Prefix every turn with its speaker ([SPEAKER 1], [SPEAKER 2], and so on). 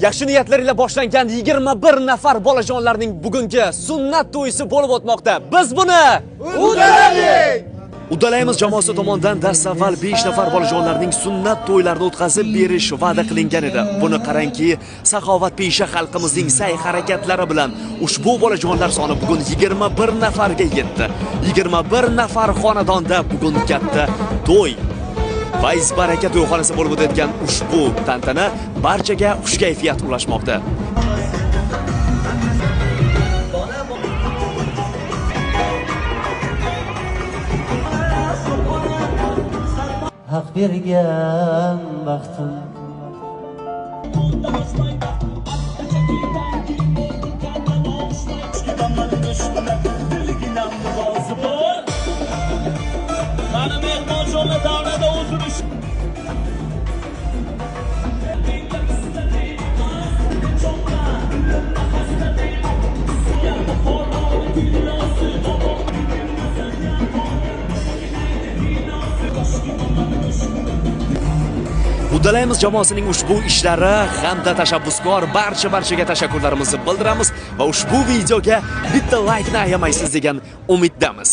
[SPEAKER 1] Yaxshi niyatlar ila boshlangan 21 nafar bolajonlarning bugungi sunnat to'yisi bo'lib o'tmoqda. Biz buni uddalaylik! Uddalaymiz jamoasi tomonidan dastavval 5 nafar bolajonlarning sunnat to'ylarini o'tkazib berish va'da qilingan edi. Buni qarangki, saxovatpesha xalqimizning sa'y-harakatlari bilan ushbu bolajonlar soni bugun 21 nafarga yetdi. 21 nafar xonadonda bugun katta to'y. Fayz baraka to'yxonasi bo'lib o'tayotgan ushbu tantana barchaga xush kayfiyat ulashmoqda.
[SPEAKER 2] Haq bergan baxtim
[SPEAKER 3] Mana mehmonxona davrida o'zirish.
[SPEAKER 1] Uddalaymiz jamoasining ushbu ishlari hamda tashabbuskor barchaga tashakkurlarimizni bildiramiz va ushbu videoga bitta like ni ayamaysiz degan umiddamiz.